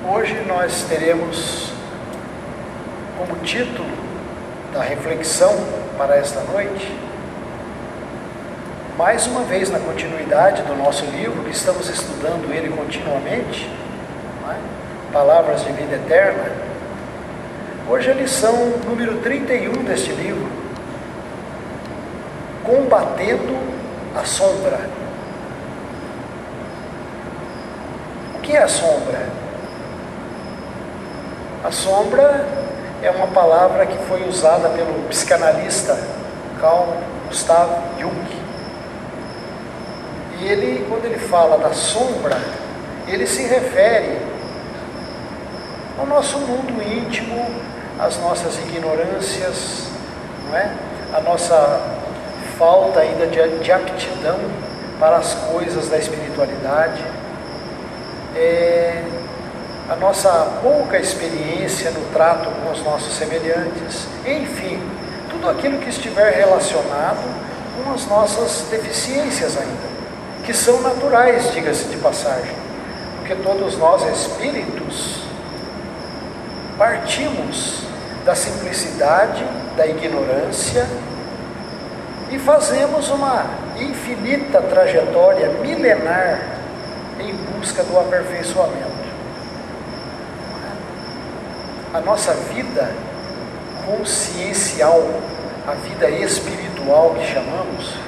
Hoje nós teremos como título da reflexão para esta noite, mais uma vez na continuidade do nosso livro, que estamos estudando ele continuamente, não é? Palavras de Vida Eterna. Hoje a lição número 31 deste livro, Combatendo a Sombra. O que é a sombra? A sombra é uma palavra que foi usada pelo psicanalista Carl Gustav Jung. E ele, quando ele fala da sombra, ele se refere ao nosso mundo íntimo, às nossas ignorâncias, não é? A nossa falta ainda de aptidão para as coisas da espiritualidade, a nossa pouca experiência no trato com os nossos semelhantes, enfim, tudo aquilo que estiver relacionado com as nossas deficiências ainda, que são naturais, diga-se de passagem, porque todos nós espíritos partimos da simplicidade, da ignorância e fazemos uma infinita trajetória milenar em busca do aperfeiçoamento. A nossa vida consciencial, a vida espiritual que chamamos,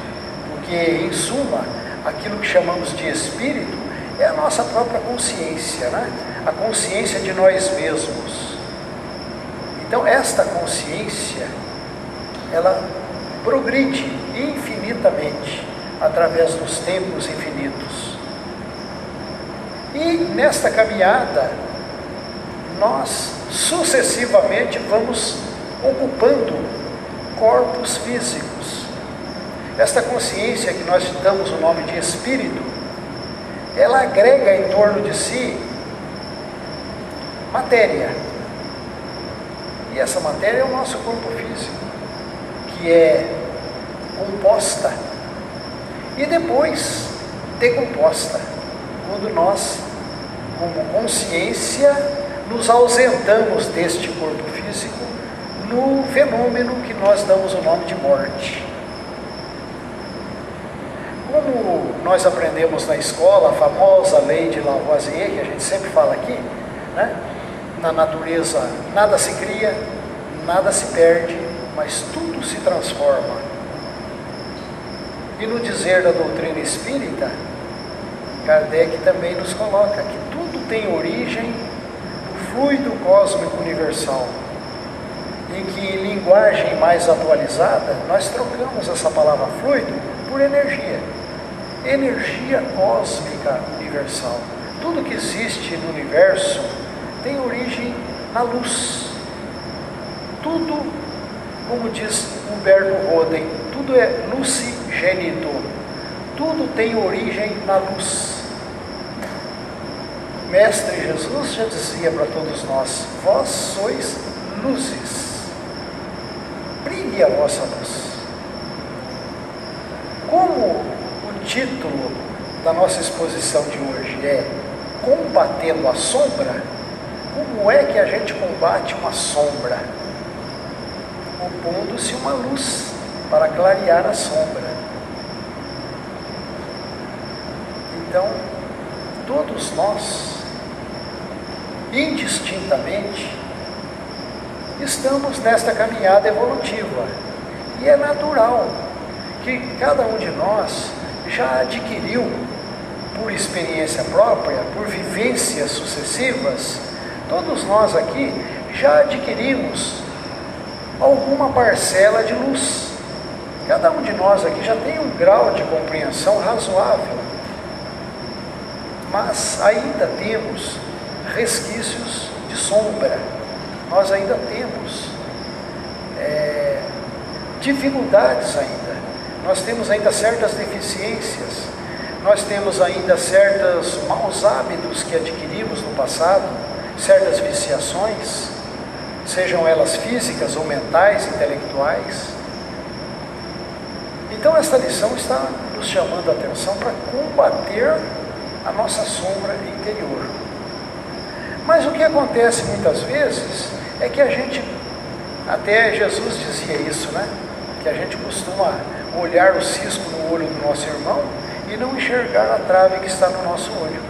porque em suma, aquilo que chamamos de espírito é a nossa própria consciência, né? A consciência de nós mesmos. Então esta consciência, ela progride infinitamente através dos tempos infinitos. E nesta caminhada, nós sucessivamente vamos ocupando corpos físicos. Esta consciência que nós damos o nome de espírito, ela agrega em torno de si matéria. E essa matéria é o nosso corpo físico, que é composta e depois decomposta, quando nós, como consciência, nos ausentamos deste corpo físico no fenômeno que nós damos o nome de morte. Como nós aprendemos na escola, a famosa lei de Lavoisier, que a gente sempre fala aqui, né? Na natureza nada se cria, nada se perde, mas tudo se transforma. E no dizer da doutrina espírita, Kardec também nos coloca que tudo tem origem no fluido cósmico universal, em que em linguagem mais atualizada nós trocamos essa palavra fluido por energia. Energia cósmica universal. Tudo que existe no universo tem origem na luz. Tudo, como diz Humberto Roden, tudo é lucigênito. Tudo tem origem na luz. O Mestre Jesus já dizia para todos nós: vós sois luzes, brilhe a vossa luz. Como o título da nossa exposição de hoje é Combatendo a Sombra, como é que a gente combate uma sombra? Opondo-se uma luz para clarear a sombra. Então, todos nós, indistintamente, estamos nesta caminhada evolutiva. E é natural que cada um de nós já adquiriu, por experiência própria, por vivências sucessivas, todos nós aqui já adquirimos alguma parcela de luz. Cada um de nós aqui já tem um grau de compreensão razoável, mas ainda temos resquícios de sombra. Nós ainda temos dificuldades ainda. Nós temos ainda certas deficiências. Nós temos ainda certos maus hábitos que adquirimos no passado, certas viciações, sejam elas físicas ou mentais, intelectuais. Então esta lição está nos chamando a atenção para combater a nossa sombra interior. Mas Mas o que acontece muitas vezes é que a gente, até Jesus dizia isso, né? Que a gente costuma olhar o cisco no olho do nosso irmão e não enxergar a trave que está no nosso olho.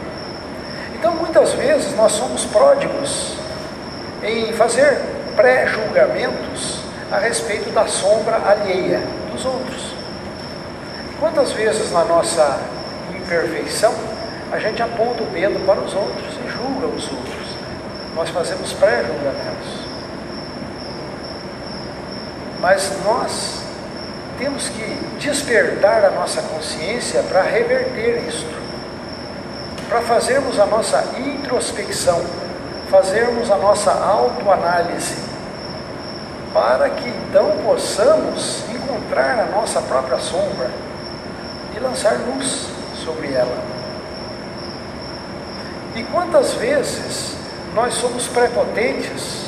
Então, muitas vezes, nós somos pródigos em fazer pré-julgamentos a respeito da sombra alheia dos outros. Quantas vezes na nossa imperfeição a gente aponta o dedo para os outros e julga os outros? Nós fazemos pré-julgamentos. Mas nós temos que despertar a nossa consciência para reverter isto, para fazermos a nossa introspecção, fazermos a nossa autoanálise, para que então possamos encontrar a nossa própria sombra e lançar luz sobre ela. E quantas vezes nós somos prepotentes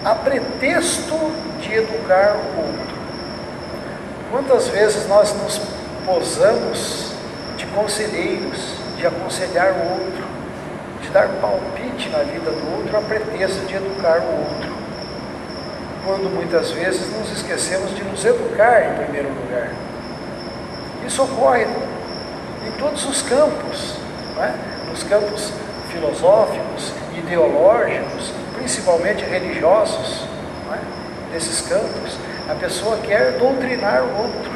a pretexto de educar o outro? Quantas vezes nós nos posamos de conselheiros, de aconselhar o outro, de dar palpite na vida do outro a pretexto de educar o outro, quando muitas vezes nos esquecemos de nos educar em primeiro lugar. Isso ocorre em todos os campos, não é? Nos campos filosóficos, ideológicos, principalmente religiosos, não é? Nesses campos, a pessoa quer doutrinar o outro,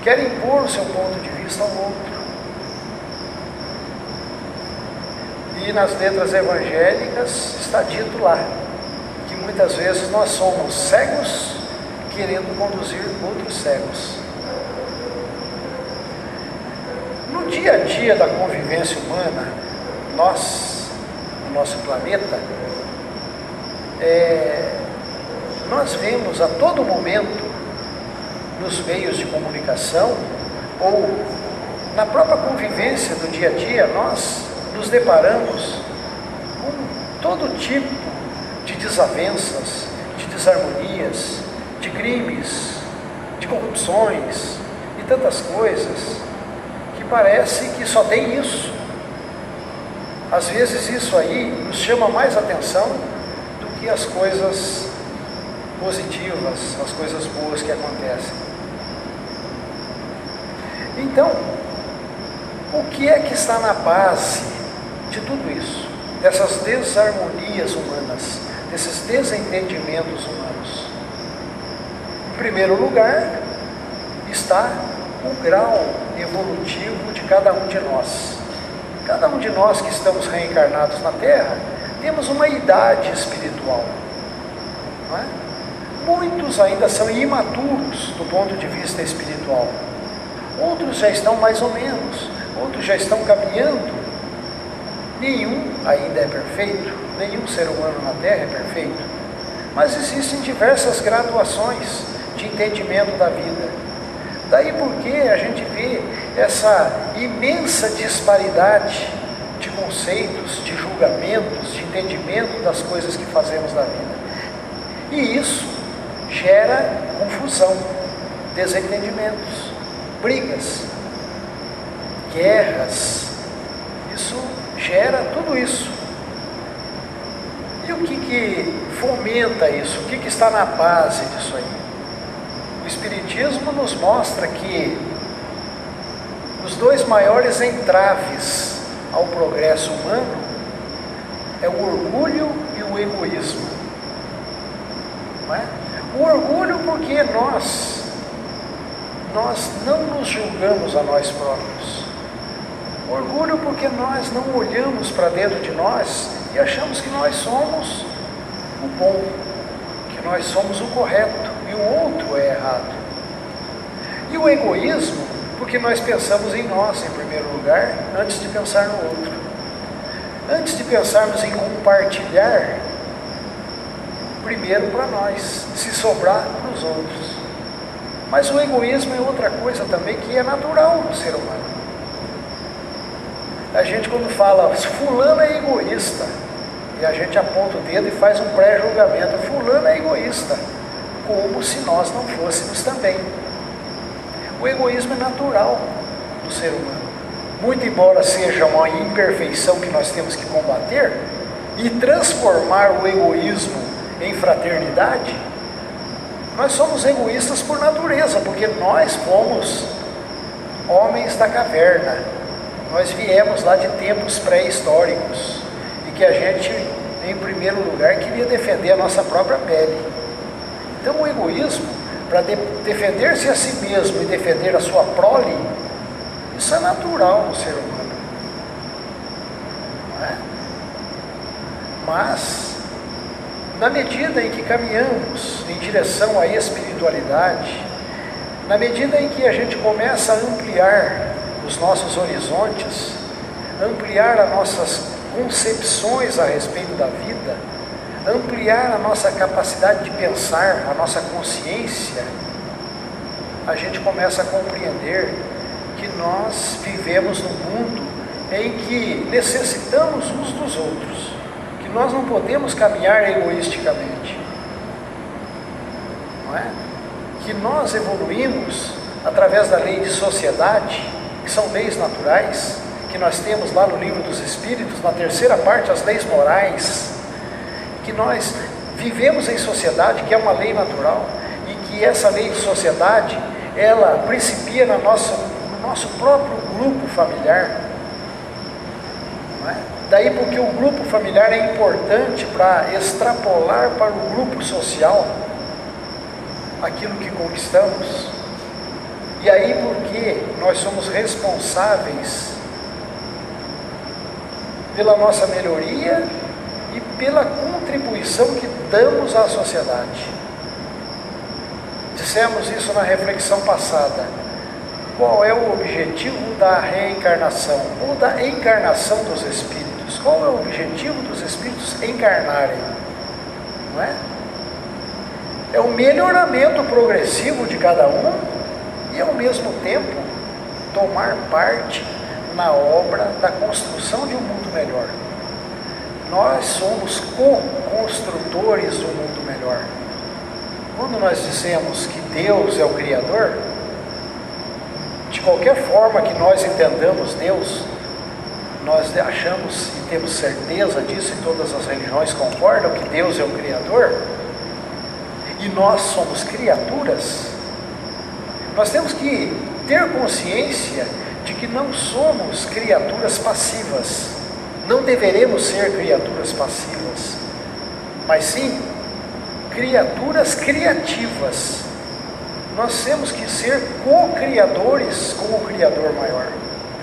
quer impor o seu ponto de vista ao outro. E nas letras evangélicas está dito lá que muitas vezes nós somos cegos querendo conduzir outros cegos. No dia a dia da convivência humana, nós, no nosso planeta, nós vemos a todo momento, nos meios de comunicação, ou na própria convivência do dia a dia, nós nos deparamos com todo tipo de desavenças, de desarmonias, de crimes, de corrupções e tantas coisas que parece que só tem isso. Às vezes isso aí nos chama mais atenção do que as coisas positivas, as coisas boas que acontecem. Então, o que é que está na base de tudo isso, dessas desarmonias humanas, desses desentendimentos humanos? Em primeiro lugar, está o grau evolutivo de cada um de nós. Cada um de nós que estamos reencarnados na Terra, temos uma idade espiritual, não é? Muitos ainda são imaturos do ponto de vista espiritual. Outros já estão mais ou menos, outros já estão caminhando. Nenhum ainda é perfeito, nenhum ser humano na Terra é perfeito, mas existem diversas graduações de entendimento da vida. Daí porque a gente vê essa imensa disparidade de conceitos, de julgamentos, de entendimento das coisas que fazemos na vida. E isso gera confusão, desentendimentos, brigas, guerras. Isso gera tudo isso. E o que fomenta isso? O que está na base disso aí? O Espiritismo nos mostra que os dois maiores entraves ao progresso humano é o orgulho e o egoísmo. Não é? O orgulho porque nós não nos julgamos a nós próprios. O orgulho porque nós não olhamos para dentro de nós e achamos que nós somos o bom, que nós somos o correto e o outro é errado. E o egoísmo porque nós pensamos em nós em primeiro lugar, antes de pensar no outro. Antes de pensarmos em compartilhar, primeiro para nós, se sobrar para os outros. Mas o egoísmo é outra coisa também que é natural no ser humano. A gente quando fala, fulano é egoísta, e a gente aponta o dedo e faz um pré-julgamento, fulano é egoísta, como se nós não fôssemos também. O egoísmo é natural do ser humano. muito embora seja uma imperfeição que nós temos que combater, e transformar o egoísmo em fraternidade, nós somos egoístas por natureza, porque nós fomos homens da caverna, nós viemos lá de tempos pré-históricos, e que a gente, em primeiro lugar, queria defender a nossa própria pele. Então o egoísmo, para defender-se a si mesmo e defender a sua prole, isso é natural no ser humano, não é? Mas, na medida em que caminhamos em direção à espiritualidade, na medida em que a gente começa a ampliar os nossos horizontes, ampliar as nossas concepções a respeito da vida, ampliar a nossa capacidade de pensar, a nossa consciência, a gente começa a compreender que nós vivemos num mundo em que necessitamos uns dos outros, que nós não podemos caminhar egoisticamente, não é? Que nós evoluímos através da lei de sociedade, que são leis naturais, que nós temos lá no Livro dos Espíritos, na terceira parte, as leis morais, que nós vivemos em sociedade, que é uma lei natural, e que essa lei de sociedade, ela principia no nosso próprio grupo familiar, não é? Daí porque o grupo familiar é importante para extrapolar para o grupo social aquilo que conquistamos, e aí porque nós somos responsáveis pela nossa melhoria e pela contribuição que damos à sociedade. Dissemos isso na reflexão passada. Qual é o objetivo da reencarnação ou da encarnação dos espíritos? Qual é o objetivo dos espíritos encarnarem? Não é? É o melhoramento progressivo de cada um e, ao mesmo tempo, tomar parte na obra da construção de um mundo melhor. Nós somos co-construtores do mundo melhor. Quando nós dizemos que Deus é o Criador, de qualquer forma que nós entendamos Deus, nós achamos e temos certeza disso, e todas as religiões concordam que Deus é o Criador, e nós somos criaturas. Nós temos que ter consciência de que não somos criaturas passivas, não deveremos ser criaturas passivas, mas sim criaturas criativas. Nós temos que ser co-criadores com o Criador maior,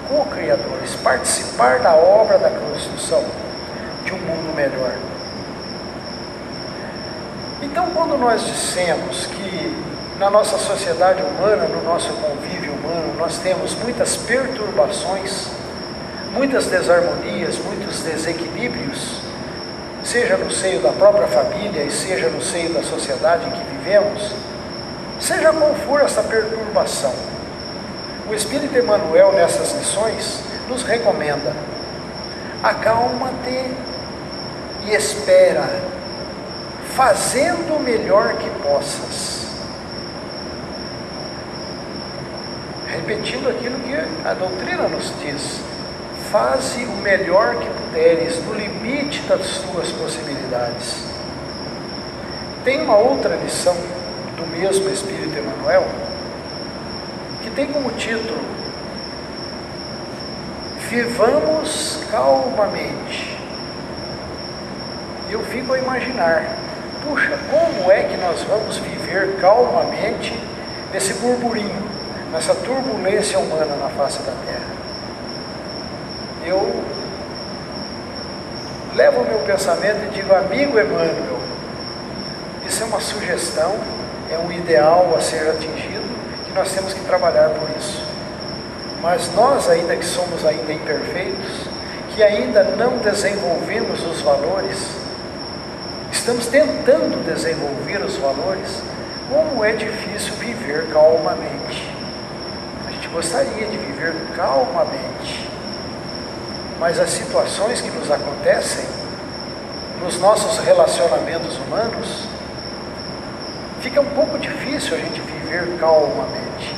co-criadores, participar da obra da construção de um mundo melhor. Então, quando nós dissemos que na nossa sociedade humana, no nosso convívio humano, nós temos muitas perturbações, muitas desarmonias, muitos desequilíbrios, seja no seio da própria família e seja no seio da sociedade em que vivemos, seja qual for essa perturbação, o Espírito Emmanuel nessas lições nos recomenda: acalma-te e espera, fazendo o melhor que possas. Repetindo aquilo que a doutrina nos diz: faze o melhor que puderes, no limite das suas possibilidades. Tem uma outra lição do mesmo Espírito Emmanuel, que tem como título: vivamos calmamente. E eu fico a imaginar, puxa, como é que nós vamos viver calmamente nesse burburinho, nessa turbulência humana na face da Terra? Eu levo o meu pensamento e digo: amigo Emmanuel, isso é uma sugestão, é um ideal a ser atingido, que nós temos que trabalhar por isso. Mas nós, ainda que somos ainda imperfeitos, que ainda não desenvolvemos os valores, estamos tentando desenvolver os valores, como é difícil viver calmamente. A gente gostaria de viver calmamente, mas as situações que nos acontecem nos nossos relacionamentos humanos, fica um pouco difícil a gente viver calmamente.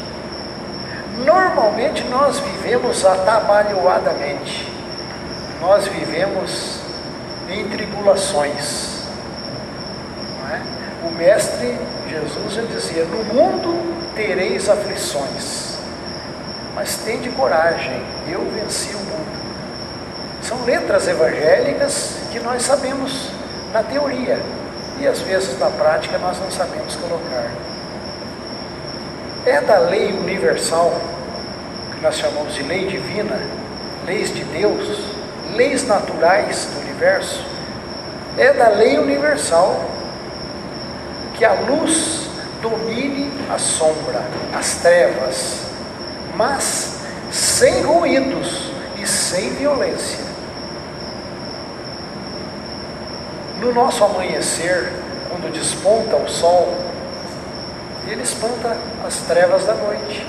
Normalmente nós vivemos atabalhoadamente, nós vivemos em tribulações, não é? O Mestre Jesus já dizia: no mundo tereis aflições, mas tende coragem, eu venci o mundo. São letras evangélicas que nós sabemos na teoria, e às vezes na prática nós não sabemos colocar. É da lei universal, que nós chamamos de lei divina, leis de Deus, leis naturais do universo. É da lei universal que a luz domine a sombra, as trevas, mas sem ruídos e sem violência. No nosso amanhecer, quando desponta o sol, ele espanta as trevas da noite.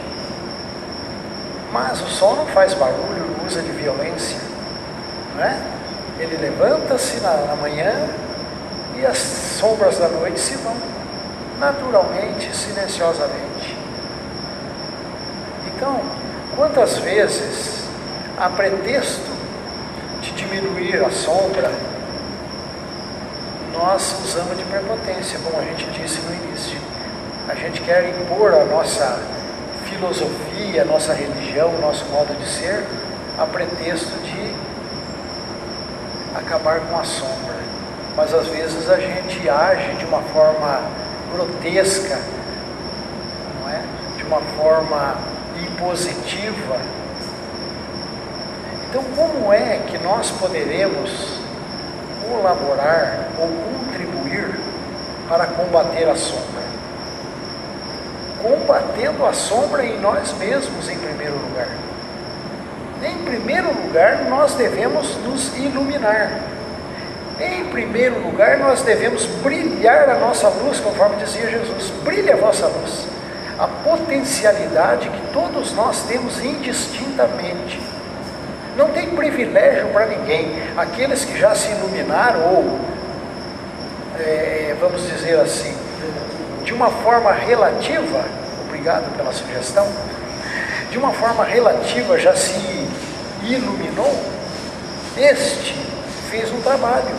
Mas o sol não faz barulho, não usa de violência, não é? Ele levanta-se na manhã e as sombras da noite se vão, naturalmente, silenciosamente. Então, quantas vezes, a pretexto de diminuir a sombra, nós usamos de prepotência, como a gente disse no início. A gente quer impor a nossa filosofia, a nossa religião, o nosso modo de ser, a pretexto de acabar com a sombra. Mas às vezes a gente age de uma forma grotesca, não é? De uma forma impositiva. Então, como é que nós poderemos colaborar ou contribuir para combater a sombra? Combatendo a sombra em nós mesmos, em primeiro lugar. Em primeiro lugar, nós devemos nos iluminar. Em primeiro lugar, nós devemos brilhar a nossa luz, conforme dizia Jesus: brilhe a vossa luz. A potencialidade que todos nós temos indistintamente. Não tem privilégio para ninguém. Aqueles que já se iluminaram, ou, vamos dizer assim, de uma forma relativa, obrigado pela sugestão, de uma forma relativa já se iluminou, este fez um trabalho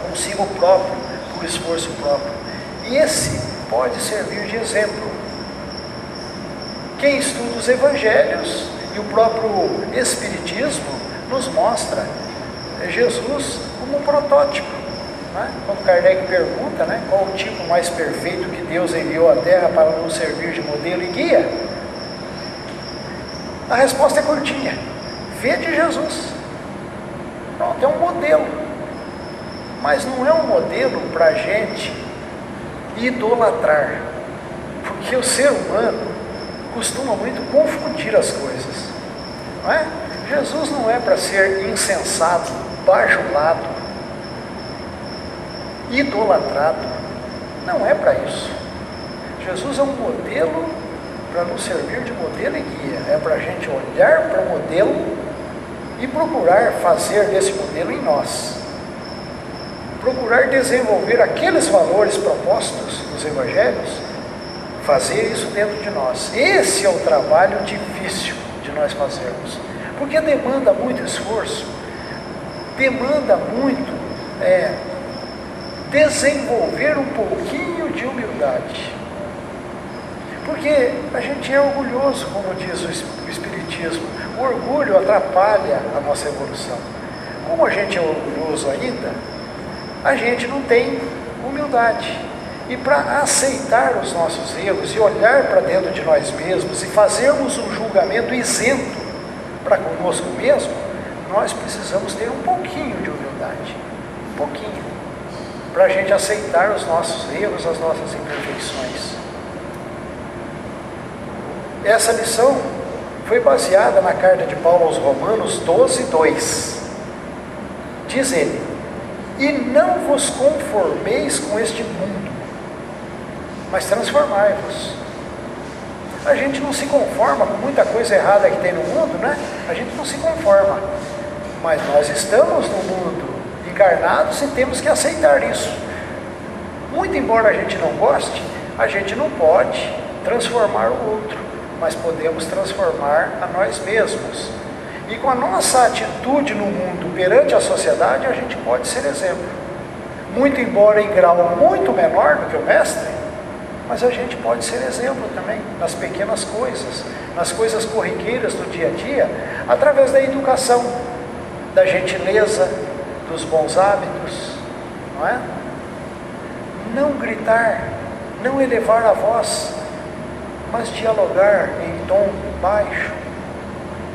consigo próprio, por esforço próprio. E esse pode servir de exemplo. Quem estuda os evangelhos e o próprio Espiritismo nos mostra Jesus como um protótipo. Né? Quando Kardec pergunta, né, qual o tipo mais perfeito que Deus enviou à Terra para nos servir de modelo e guia, a resposta é curtinha: vede Jesus. Pronto, é um modelo, mas não é um modelo para a gente idolatrar, porque o ser humano costuma muito confundir as coisas, não é? Jesus não é para ser insensado, bajulado, idolatrado, não é para isso. Jesus é um modelo para nos servir de modelo e guia, é para a gente olhar para o modelo e procurar fazer desse modelo em nós, procurar desenvolver aqueles valores propostos nos evangelhos, fazer isso dentro de nós. Esse é o trabalho difícil de nós fazermos, porque demanda muito esforço, demanda muito desenvolver um pouquinho de humildade, porque a gente é orgulhoso, como diz o Espiritismo. O orgulho atrapalha a nossa evolução. Como a gente é orgulhoso ainda, a gente não tem humildade. E para aceitar os nossos erros e olhar para dentro de nós mesmos e fazermos um julgamento isento para conosco mesmo, nós precisamos ter um pouquinho de humildade, um pouquinho, para a gente aceitar os nossos erros, as nossas imperfeições. Essa lição foi baseada na carta de Paulo aos Romanos 12:2. Diz ele: e não vos conformeis com este mundo, mas transformai-vos. A gente não se conforma com muita coisa errada que tem no mundo, né? A gente não se conforma, mas nós estamos no mundo encarnados e temos que aceitar isso. Muito embora a gente não goste, a gente não pode transformar o outro, mas podemos transformar a nós mesmos. E com a nossa atitude no mundo perante a sociedade, a gente pode ser exemplo. Muito embora em grau muito menor do que o mestre, mas a gente pode ser exemplo também, nas pequenas coisas, nas coisas corriqueiras do dia a dia, através da educação, da gentileza, dos bons hábitos, não é? Não gritar, não elevar a voz, mas dialogar em tom baixo,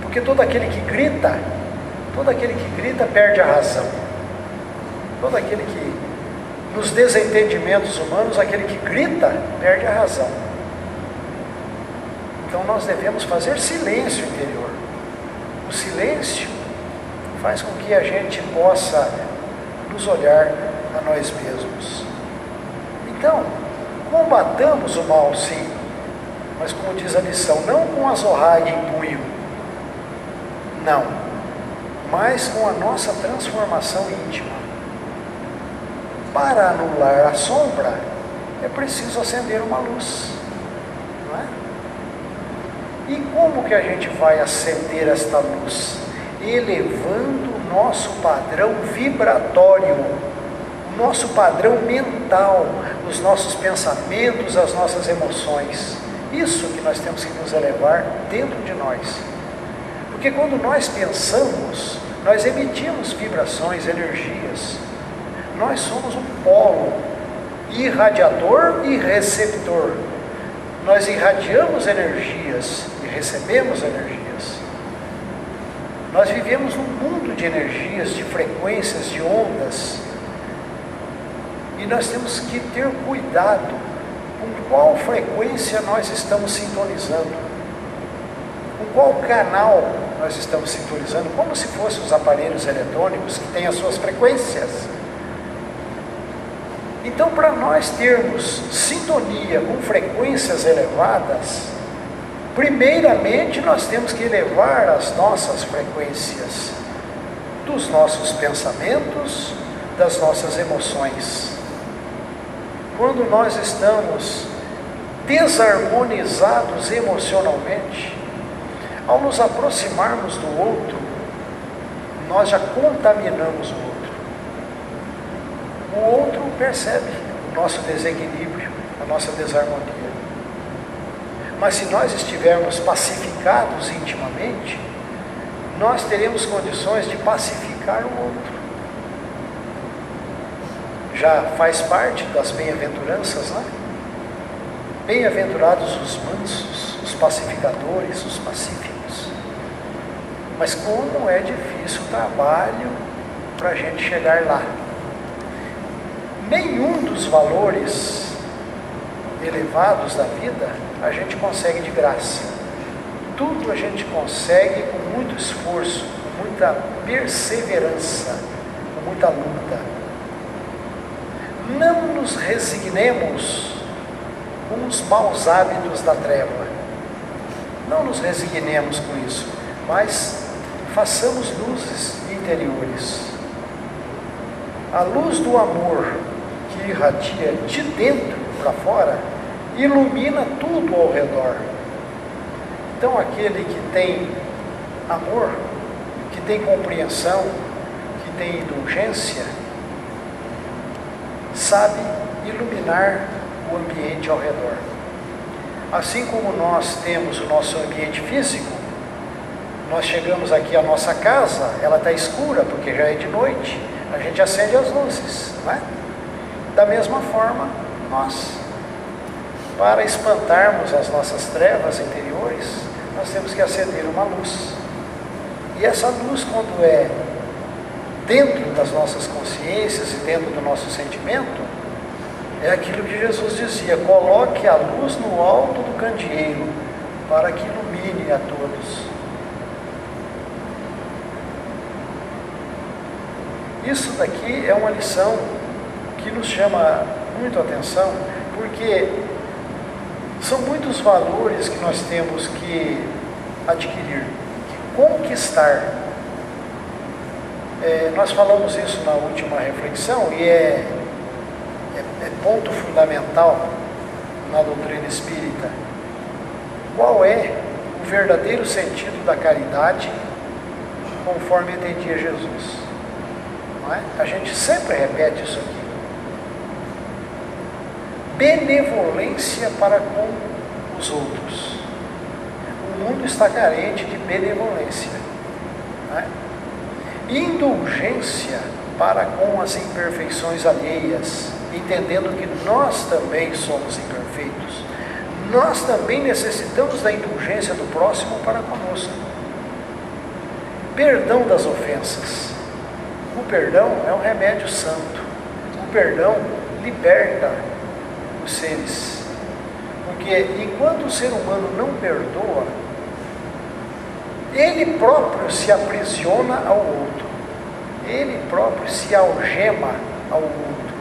porque todo aquele que grita perde a razão. Todo aquele que, nos desentendimentos humanos, aquele que grita perde a razão. Então nós devemos fazer silêncio interior. O silêncio faz com que a gente possa nos olhar a nós mesmos. Então, combatamos o mal, sim, mas como diz a lição, não com azorraia em punho, não, mas com a nossa transformação íntima. Para anular a sombra, é preciso acender uma luz, não é? E como que a gente vai acender esta luz? Elevando o nosso padrão vibratório, o nosso padrão mental, os nossos pensamentos, as nossas emoções. Isso que nós temos que nos elevar dentro de nós. Porque quando nós pensamos, nós emitimos vibrações, energias. Nós somos um polo irradiador e receptor. Nós irradiamos energias e recebemos energias. Nós vivemos num mundo de energias, de frequências, de ondas. E nós temos que ter cuidado com qual frequência nós estamos sintonizando. Com qual canal nós estamos sintonizando, como se fossem os aparelhos eletrônicos que têm as suas frequências. Então, para nós termos sintonia com frequências elevadas, primeiramente nós temos que elevar as nossas frequências, dos nossos pensamentos, das nossas emoções. Quando nós estamos desarmonizados emocionalmente, ao nos aproximarmos do outro, nós já contaminamos o outro. O outro percebe o nosso desequilíbrio, a nossa desarmonia. Mas se nós estivermos pacificados intimamente, nós teremos condições de pacificar o outro. Já faz parte das bem-aventuranças, né? Bem-aventurados os mansos, os pacificadores, os pacíficos. Mas como é difícil o trabalho para a gente chegar lá. Nenhum dos valores elevados da vida a gente consegue de graça. Tudo a gente consegue com muito esforço, com muita perseverança, com muita luta. Não nos resignemos com os maus hábitos da treva. Não nos resignemos com isso, mas façamos luzes interiores. A luz do amor que irradia de dentro para fora ilumina tudo ao redor. Então aquele que tem amor, que tem compreensão, que tem indulgência, sabe iluminar o ambiente ao redor. Assim como nós temos o nosso ambiente físico, nós chegamos aqui à nossa casa, ela está escura porque já é de noite, a gente acende as luzes, não é? Da mesma forma, nós, para espantarmos as nossas trevas interiores, nós temos que acender uma luz. E essa luz, quando é dentro das nossas consciências e dentro do nosso sentimento, é aquilo que Jesus dizia: coloque a luz no alto do candeeiro, para que ilumine a todos. Isso daqui é uma lição que nos chama muito a atenção, porque são muitos valores que nós temos que adquirir, que conquistar. Nós falamos isso na última reflexão e é ponto fundamental na doutrina espírita. qual é o verdadeiro sentido da caridade conforme entendia Jesus. Não é? A gente sempre repete isso aqui. Benevolência para com os outros. O mundo está carente de benevolência. Não é? Indulgência para com as imperfeições alheias, entendendo que nós também somos imperfeitos. Nós também necessitamos da indulgência do próximo para conosco. Perdão das ofensas. O perdão é um remédio santo. O perdão liberta os seres. Porque enquanto o ser humano não perdoa, ele próprio se aprisiona ao outro. Ele próprio se algema ao outro.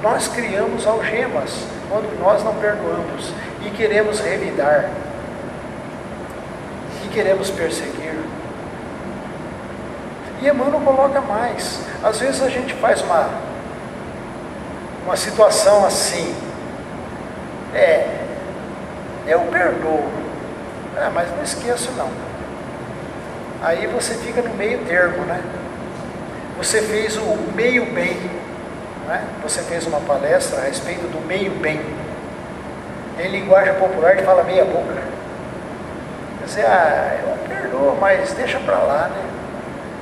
Nós criamos algemas quando nós não perdoamos e queremos revidar, e queremos perseguir. E Emmanuel coloca mais. Às vezes a gente faz uma situação assim, eu perdoo, mas não esqueço não. Aí você fica no meio termo, né? Você fez o meio bem, né? Você fez uma palestra a respeito do meio bem. Em linguagem popular ele fala meia boca. Você, eu perdoo, mas deixa pra lá, né?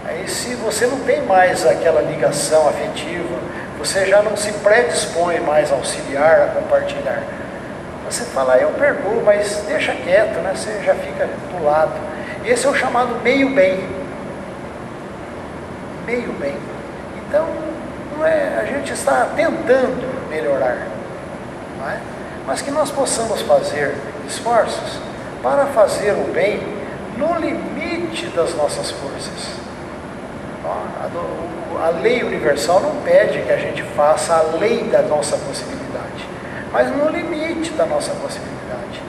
Aí se você não tem mais aquela ligação afetiva, você já não se predispõe mais a auxiliar, a compartilhar. Você fala, eu perdoo, mas deixa quieto, né? Você já fica do lado. Esse é o chamado meio bem. Meio bem. Então, não é, a gente está tentando melhorar, não é? Mas que nós possamos fazer esforços para fazer o bem no limite das nossas forças. A lei universal não pede que a gente faça além da nossa possibilidade, mas no limite da nossa possibilidade.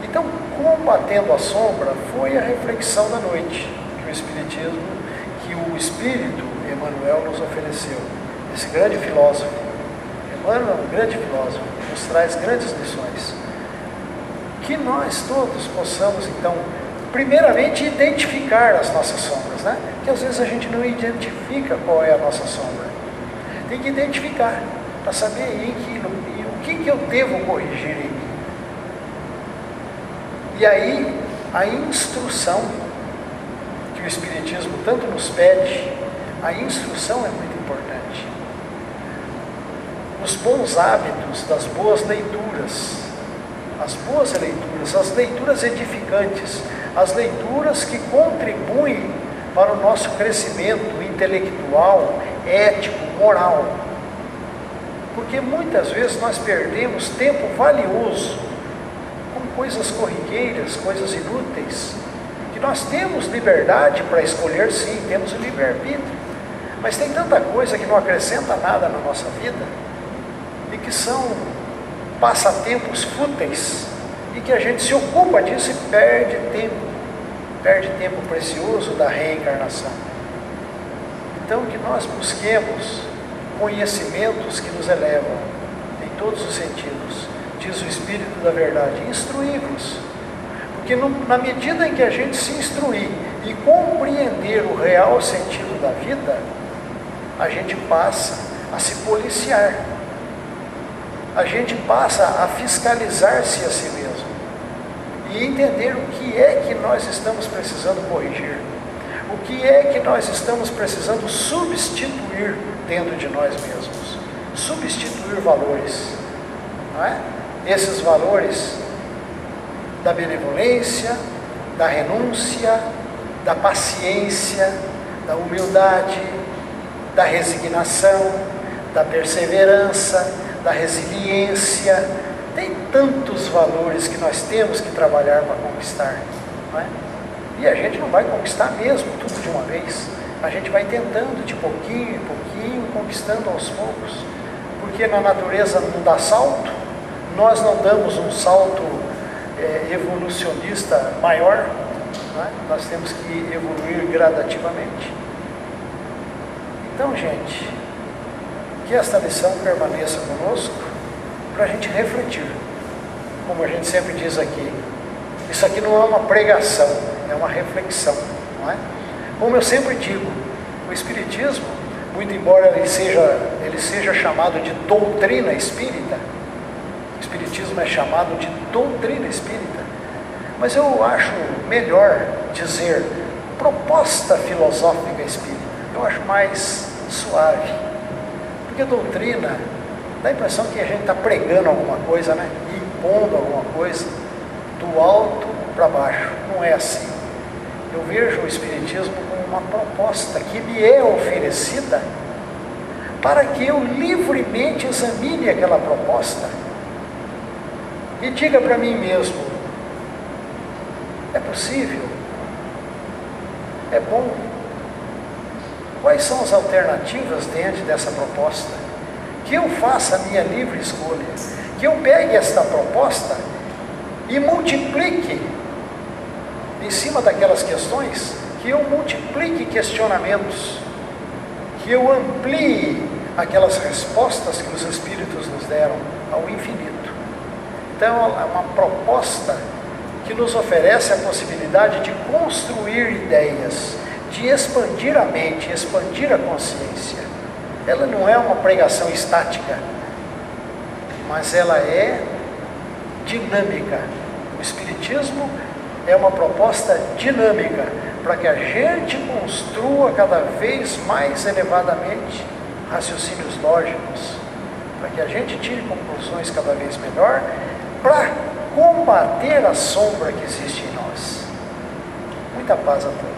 Então, combatendo a sombra foi a reflexão da noite que o Espírito Emmanuel nos ofereceu. Esse grande filósofo, Emmanuel é um grande filósofo, nos traz grandes lições. Que nós todos possamos, então, primeiramente identificar as nossas sombras, né? Que às vezes a gente não identifica qual é a nossa sombra. Tem que identificar, para saber o que eu devo corrigir em mim. E aí, a instrução que o Espiritismo tanto nos pede, a instrução é muito importante. Os bons hábitos das boas leituras, as leituras edificantes, as leituras que contribuem para o nosso crescimento intelectual, ético, moral. Porque muitas vezes nós perdemos tempo valioso com coisas corriqueiras, coisas inúteis, que nós temos liberdade para escolher, sim, temos o livre-arbítrio, mas tem tanta coisa que não acrescenta nada na nossa vida e que são passatempos fúteis e que a gente se ocupa disso e perde tempo precioso da reencarnação. Então que nós busquemos conhecimentos que nos elevam em todos os sentidos, diz o Espírito da Verdade, instruí-vos, porque na medida em que a gente se instruir e compreender o real sentido da vida, a gente passa a se policiar, a gente passa a fiscalizar-se a si mesmo e entender o que é que nós estamos precisando corrigir, o que é que nós estamos precisando substituir dentro de nós mesmos, substituir valores, não é? Esses valores da benevolência, da renúncia, da paciência, da humildade, da resignação, da perseverança, da resiliência. Tem tantos valores que nós temos que trabalhar para conquistar, não é? E a gente não vai conquistar mesmo tudo de uma vez. A gente vai tentando de pouquinho em pouquinho, conquistando aos poucos. Porque na natureza não dá salto, nós não damos um salto evolucionista maior, não é? Nós temos que evoluir gradativamente. Então, gente, que esta lição permaneça conosco para a gente refletir. como a gente sempre diz aqui, isso aqui não é uma pregação, é uma reflexão, não é? Como eu sempre digo, o Espiritismo, muito embora ele seja chamado de doutrina espírita, o Espiritismo é chamado de doutrina espírita, mas eu acho melhor dizer proposta filosófica espírita, eu acho mais suave, porque doutrina dá a impressão que a gente está pregando alguma coisa, né? E impondo alguma coisa do alto para baixo. Não é assim. Eu vejo o Espiritismo como uma proposta que me é oferecida para que eu livremente examine aquela proposta e diga para mim mesmo: é possível? É bom? Quais são as alternativas diante dessa proposta? Que eu faça a minha livre escolha, que eu pegue esta proposta e multiplique em cima daquelas questões, que eu multiplique questionamentos, que eu amplie aquelas respostas que os Espíritos nos deram ao infinito. Então é uma proposta que nos oferece a possibilidade de construir ideias, de expandir a mente, expandir a consciência. Ela não é uma pregação estática, mas ela é dinâmica. O Espiritismo é uma proposta dinâmica para que a gente construa cada vez mais elevadamente raciocínios lógicos, para que a gente tire conclusões cada vez melhor, para combater a sombra que existe em nós. Muita paz a todos.